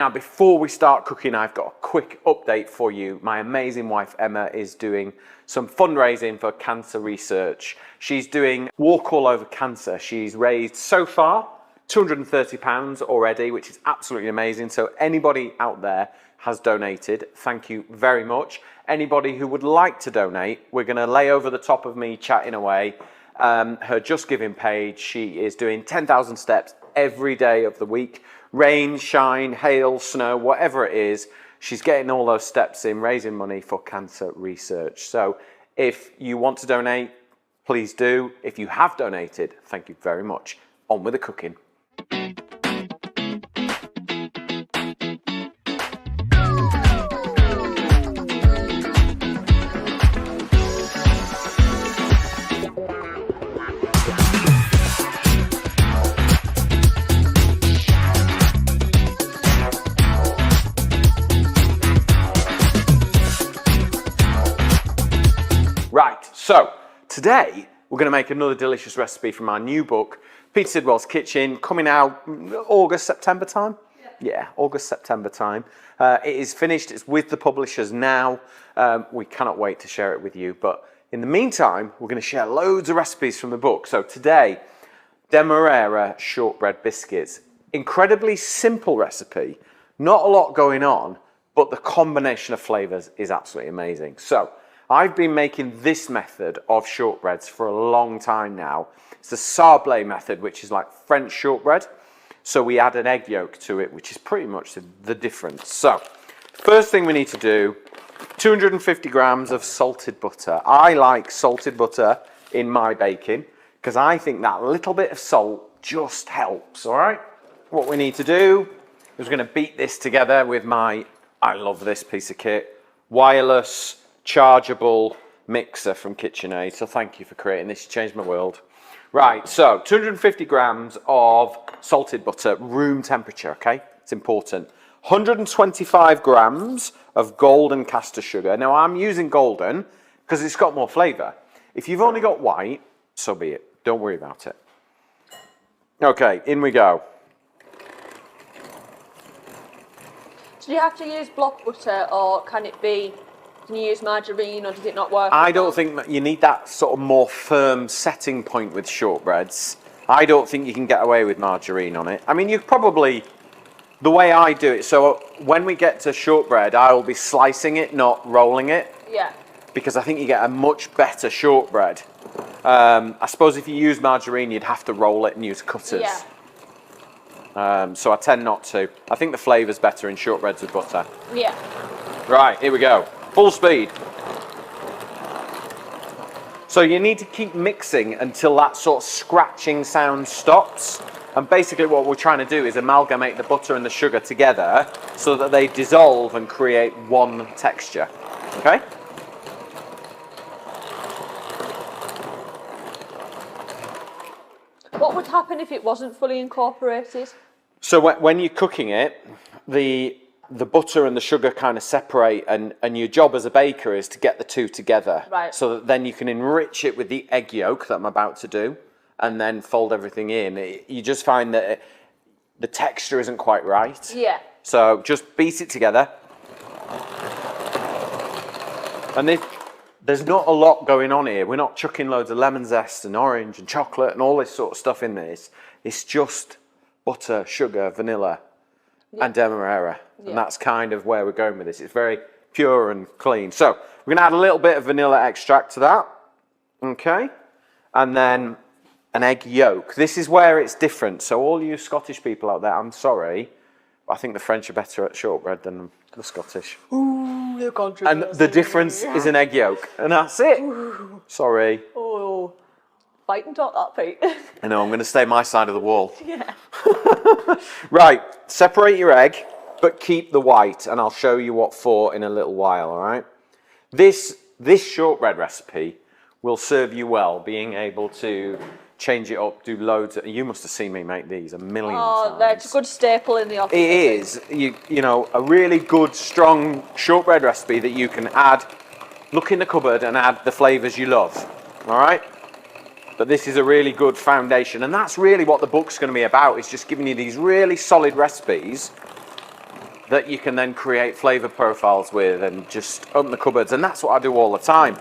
Now, before we start cooking, I've got a quick update for you. My amazing wife, Emma, is doing some fundraising for cancer research. She's doing Walk All Over Cancer. She's raised, so far, £230 already, which is absolutely amazing. So anybody out there has donated, thank you very much. Anybody who would like to donate, we're going to lay over the top of me chatting away her Just Giving page. She is doing 10,000 steps every day of the week. Rain, shine, hail, snow, whatever it is, she's getting all those steps in, raising money for cancer research. So if you want to donate, please do. If you have donated, thank you very much. On with the cooking. Right, so today we're going to make another delicious recipe from our new book, Peter Sidwell's Kitchen, coming out August, September time? Yeah, August, September time. It is finished, it's with the publishers now. We cannot wait to share it with you, but in the meantime, we're going to share loads of recipes from the book. So today, Demerara shortbread biscuits. Incredibly simple recipe, not a lot going on, but the combination of flavours is absolutely amazing. So I've been making this method of shortbreads for a long time now. It's the sablé method, which is like French shortbread. So we add an egg yolk to it, which is pretty much the difference. So first thing we need to do, 250 grams of salted butter. I like salted butter in my baking because I think that little bit of salt just helps, all right? What we need to do is we're going to beat this together with my, I love this piece of kit, wireless chargeable mixer from KitchenAid. So thank you for creating this, you changed my world. Right, so 250 grams of salted butter, room temperature, okay? It's important. 125 grams of golden caster sugar. Now I'm using golden because it's got more flavour. If you've only got white, so be it. Don't worry about it. Okay, in we go. Do you have to use block butter, or can you use margarine, or does it not work? I don't think you need that sort of more firm setting point with shortbreads. I don't think you can get away with margarine on it. I mean, you probably, the way I do it, so when we get to shortbread, I will be slicing it, not rolling it. Yeah. Because I think you get a much better shortbread. I suppose if you use margarine, you'd have to roll it and use cutters. Yeah. So I tend not to. I think the flavour's better in shortbreads with butter. Yeah. Right, here we go. Full speed. So you need to keep mixing until that sort of scratching sound stops. And basically what we're trying to do is amalgamate the butter and the sugar together so that they dissolve and create one texture. Okay? What would happen if it wasn't fully incorporated? So when you're cooking it, the butter and the sugar kind of separate, and your job as a baker is to get the two together. Right. So that then you can enrich it with the egg yolk that I'm about to do, and then fold everything in. You just find that the texture isn't quite right. Yeah. So just beat it together. And there's not a lot going on here. We're not chucking loads of lemon zest and orange and chocolate and all this sort of stuff in this. It's just butter, sugar, vanilla, and Demerara. And that's kind of where we're going with this. It's very pure and clean. So we're going to add a little bit of vanilla extract to that. Okay. And then an egg yolk. This is where it's different. So all you Scottish people out there, I'm sorry, but I think the French are better at shortbread than the Scottish. Ooh, they're controversial. And the difference is an egg yolk. And that's it. Ooh. Sorry. Oh, fight and talk that, Pete. I know, I'm going to stay my side of the wall. Yeah. Right, separate your egg, but keep the white, and I'll show you what for in a little while, all right? This shortbread recipe will serve you well, being able to change it up, do loads. You must have seen me make these a million times. Oh, that's a good staple in the office. It is. You know, a really good, strong shortbread recipe that you can add, look in the cupboard and add the flavours you love, all right? But this is a really good foundation, and that's really what the book's going to be about, is just giving you these really solid recipes that you can then create flavour profiles with and just open the cupboards. And that's what I do all the time.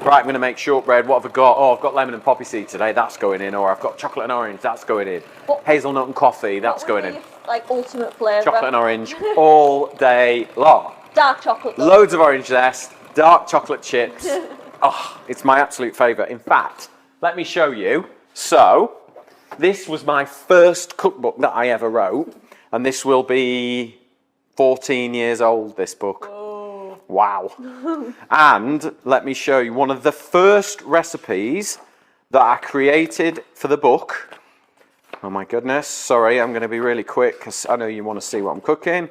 Right, I'm going to make shortbread. What have I got? Oh, I've got lemon and poppy seed today. That's going in. Or I've got chocolate and orange. That's going in. Hazelnut and coffee. That's going in. Like ultimate flavour. Chocolate and orange all day long. Dark chocolate. Though. Loads of orange zest. Dark chocolate chips. Oh, it's my absolute favourite. In fact, let me show you. So, this was my first cookbook that I ever wrote. And this will be 14 years old, this book. Oh. Wow. And let me show you one of the first recipes that I created for the book. Oh my goodness. Sorry, I'm going to be really quick because I know you want to see what I'm cooking.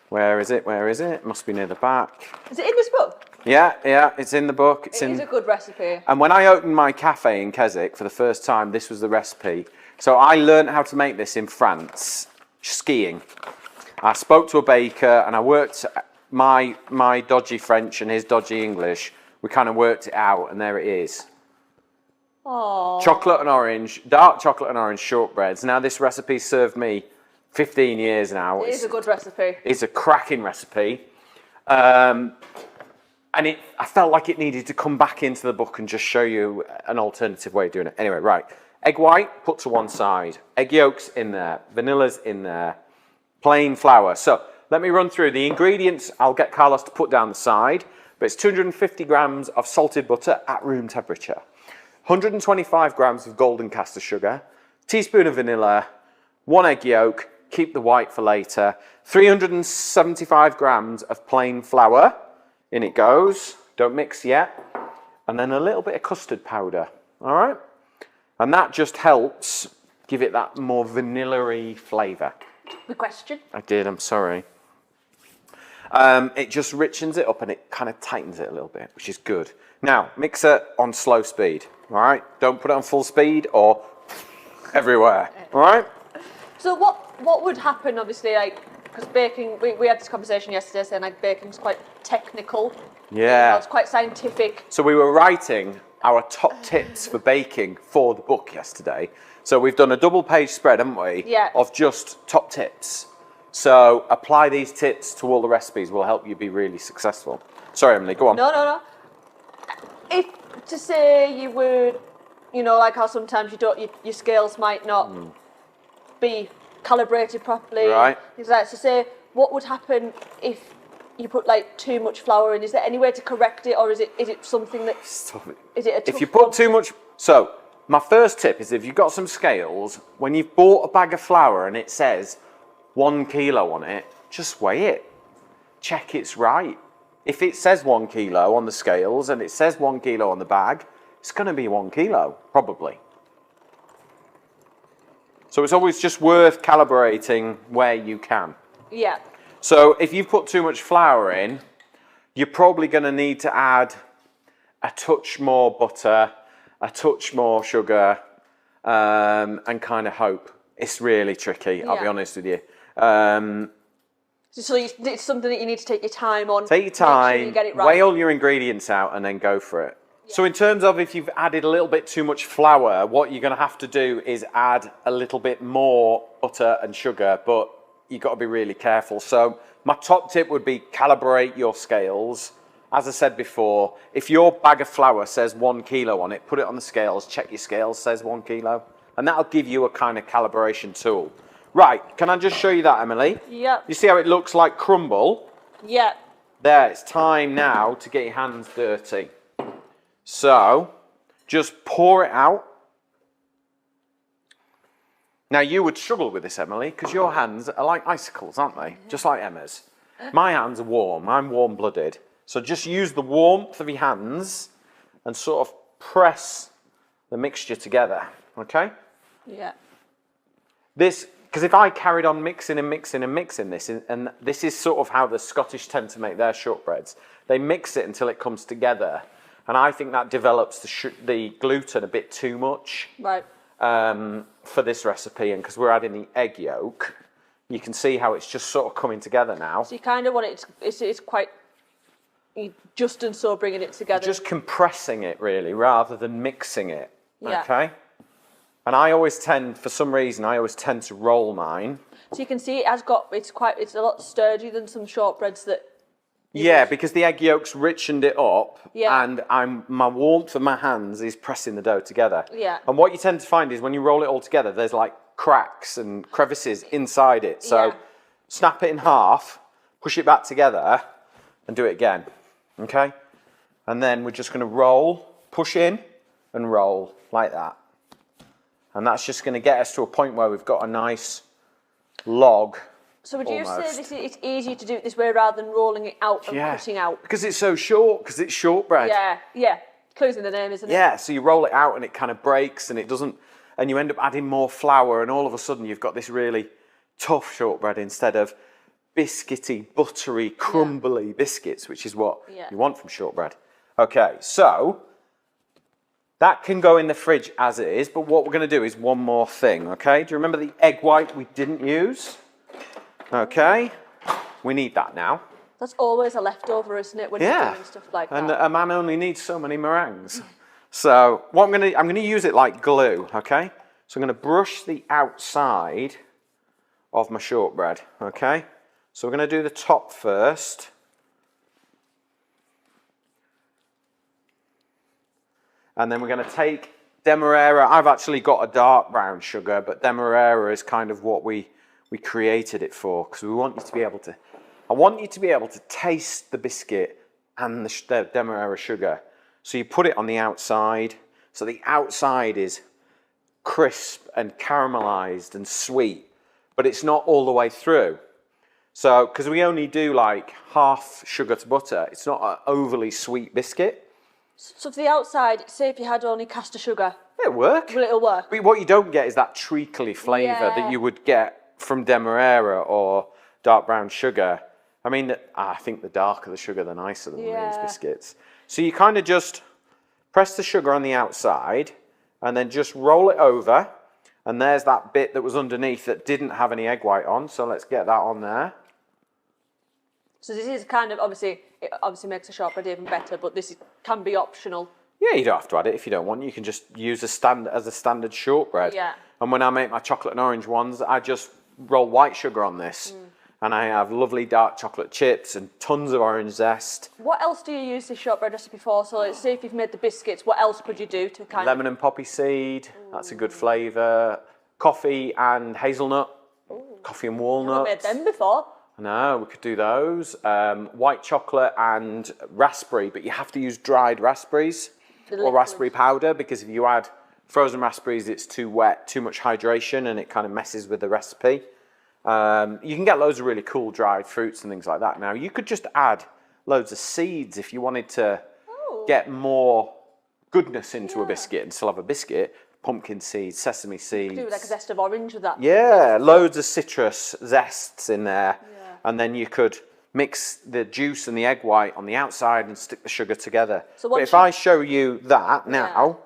Where is it? Where is it? It must be near the back. Is it in this book? Yeah, it's in the book. It is a good recipe. And when I opened my cafe in Keswick for the first time, this was the recipe. So I learned how to make this in France, skiing. I spoke to a baker and I worked my dodgy French and his dodgy English. We kind of worked it out and there it is. Aww. Chocolate and orange, dark chocolate and orange shortbreads. Now this recipe served me 15 years now. It is a good recipe. It's a cracking recipe. And I felt like it needed to come back into the book and just show you an alternative way of doing it. Anyway, right. Egg white, put to one side. Egg yolks in there. Vanilla's in there. Plain flour. So let me run through the ingredients. I'll get Carlos to put down the side. But it's 250 grams of salted butter at room temperature. 125 grams of golden caster sugar. Teaspoon of vanilla. 1 egg yolk. Keep the white for later. 375 grams of plain flour. In it goes. Don't mix yet. And then a little bit of custard powder. All right? And that just helps give it that more vanilla-y flavour. The question? I did, I'm sorry. It just richens it up and it kind of tightens it a little bit, which is good. Now, mix it on slow speed, all right? Don't put it on full speed or everywhere, all right? So what would happen, obviously, like, because baking, we had this conversation yesterday saying like baking's quite technical. Yeah. You know, it's quite scientific. So we were writing our top tips for baking for the book yesterday. So we've done a double page spread, haven't we? Yeah. Of just top tips. So apply these tips to all the recipes will help you be really successful. Sorry, Emily, go on. No. If to say you would, you know, like how sometimes your scales might not be calibrated properly. Right. Things like that. So say, what would happen if you put like too much flour in? Is there any way to correct it, or is it something that? Stop it. Is it a tough If you put one? too much, so my first tip is if you've got some scales, when you've bought a bag of flour and it says 1 kilo on it, just weigh it. Check it's right. If it says 1 kilo on the scales and it says 1 kilo on the bag, it's going to be 1 kilo, probably. So it's always just worth calibrating where you can. Yeah. So if you've put too much flour in, you're probably going to need to add a touch more butter, a touch more sugar, and kind of hope. It's really tricky, I'll be honest with you. So it's something that you need to take your time on. Take your time, make sure you get it right. weigh all your ingredients out and then go for it. Yeah. So in terms of if you've added a little bit too much flour, what you're going to have to do is add a little bit more butter and sugar, but you've got to be really careful. So my top tip would be calibrate your scales. As I said before, if your bag of flour says 1 kilo on it, put it on the scales, check your scales says 1 kilo, and that'll give you a kind of calibration tool. Right, can I just show you that, Emily? Yeah. You see how it looks like crumble? Yeah. There, it's time now to get your hands dirty. So, just pour it out. Now, you would struggle with this, Emily, because your hands are like icicles, aren't they? Just like Emma's. My hands are warm. I'm warm-blooded. So just use the warmth of your hands and sort of press the mixture together, okay? Yeah. This, because if I carried on mixing and mixing and mixing this, and this is sort of how the Scottish tend to make their shortbreads, they mix it until it comes together, and I think that develops the gluten a bit too much. Right. For this recipe, and because we're adding the egg yolk, you can see how it's just sort of coming together now. So you kind of want it, it's quite just and so bringing it together. Just compressing it really, rather than mixing it, Yeah. okay? And I always tend, for some reason, to roll mine. So you can see it's a lot sturdier than some shortbreads that. Yeah, because the egg yolk's richened it up, Yeah. and my warmth of my hands is pressing the dough together. Yeah. And what you tend to find is when you roll it all together, there's like cracks and crevices inside it. So Yeah. snap it in half, push it back together, and do it again. Okay? And then we're just going to roll, push in, and roll like that. And that's just going to get us to a point where we've got a nice log. So would you say it's easier to do it this way rather than rolling it out and cutting out? Because it's so short, because it's shortbread. Yeah. Clues in the name, isn't it? Yeah, so you roll it out and it kind of breaks and it doesn't, and you end up adding more flour and all of a sudden you've got this really tough shortbread instead of biscuity, buttery, crumbly biscuits, which is what you want from shortbread. Okay, so that can go in the fridge as it is, but what we're going to do is one more thing, okay? Do you remember the egg white we didn't use? Okay, we need that now. That's always a leftover, isn't it, when you're doing stuff like that? And a man only needs so many meringues. So what I'm going to use it like glue, okay? So I'm going to brush the outside of my shortbread, okay? So we're going to do the top first. And then we're going to take Demerara. I've actually got a dark brown sugar, but Demerara is kind of what we created it for, because we want you to be able to, I want you to be able to taste the biscuit and the Demerara sugar. So you put it on the outside, so the outside is crisp and caramelized and sweet, but it's not all the way through. So, because we only do like half sugar to butter, it's not an overly sweet biscuit. So for the outside, say if you had only caster sugar. It'll work. Will it work? But what you don't get is that treacly flavour that you would get from Demerara or dark brown sugar. I mean, I think the darker the sugar, the nicer than these biscuits. So you kind of just press the sugar on the outside and then just roll it over. And there's that bit that was underneath that didn't have any egg white on. So let's get that on there. So this is kind of, it obviously makes a shortbread even better, but this can be optional. Yeah, you don't have to add it if you don't want. You can just use a standard shortbread. Yeah. And when I make my chocolate and orange ones, I just roll white sugar on this. And I have lovely dark chocolate chips and tons of orange zest. What else do you use this shortbread recipe for? So let's say if you've made the biscuits, what else could you do to kind Lemon and poppy seed, that's a good flavour. Coffee and hazelnut, coffee and walnuts. I've made them before. I know, we could do those. White chocolate and raspberry, but you have to use dried raspberries or raspberry powder, because if you add frozen raspberries, it's too wet, too much hydration, and it kind of messes with the recipe. You can get loads of really cool dried fruits and things like that now. You could just add loads of seeds if you wanted to get more goodness into a biscuit and still have a biscuit. Pumpkin seeds, sesame seeds. Do like a zest of orange with that. Yeah, loads of citrus zests in there. Yeah. And then you could mix the juice and the egg white on the outside and stick the sugar together. So but if I show you that now,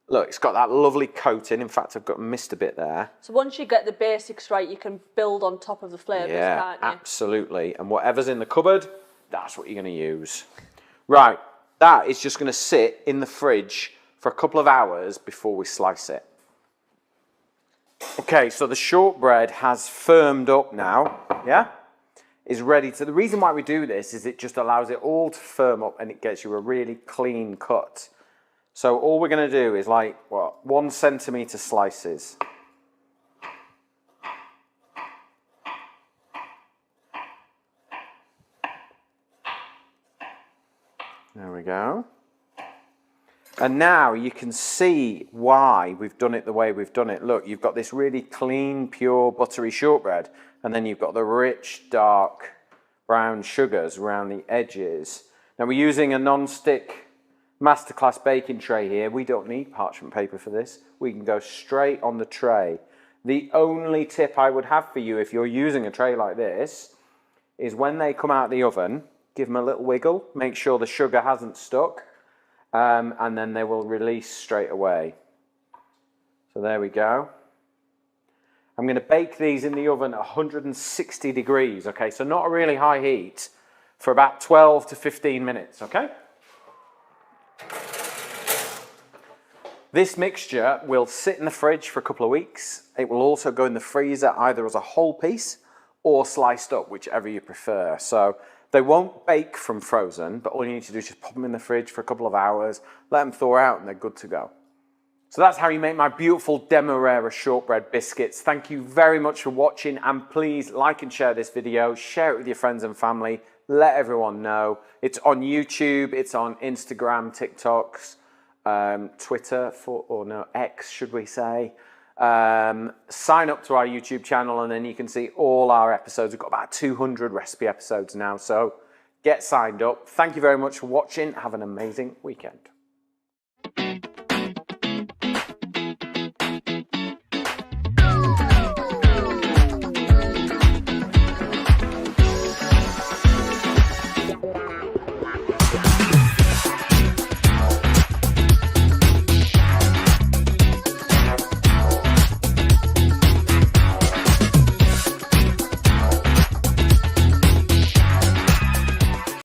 look, it's got that lovely coating. In fact, I've missed a bit there. So once you get the basics right, you can build on top of the flavours, can't you? Absolutely. And whatever's in the cupboard, that's what you're going to use. Right, that is just going to sit in the fridge for a couple of hours before we slice it. Okay, so the shortbread has firmed up now, is ready to, the reason why we do this is it just allows it all to firm up and it gets you a really clean cut. So all we're going to do is like, 1 centimetre slices. There we go. And now you can see why we've done it the way we've done it. Look, you've got this really clean, pure, buttery shortbread, and then you've got the rich, dark brown sugars around the edges. Now we're using a non-stick masterclass baking tray here. We don't need parchment paper for this. We can go straight on the tray. The only tip I would have for you if you're using a tray like this is when they come out of the oven, give them a little wiggle, make sure the sugar hasn't stuck. And then they will release straight away. So there we go. I'm going to bake these in the oven at 160 degrees, okay? So not a really high heat, for about 12 to 15 minutes, okay? This mixture will sit in the fridge for a couple of weeks. It will also go in the freezer either as a whole piece or sliced up, whichever you prefer. So they won't bake from frozen, but all you need to do is just pop them in the fridge for a couple of hours, let them thaw out, and they're good to go. So that's how you make my beautiful Demerara shortbread biscuits. Thank you very much for watching, and please like and share this video, share it with your friends and family, let everyone know. It's on YouTube, it's on Instagram, TikToks, Twitter, X should we say. Sign up to our YouTube channel and then you can see all our episodes. We've got about 200 recipe episodes now, so get signed up. Thank you very much for watching. Have an amazing weekend.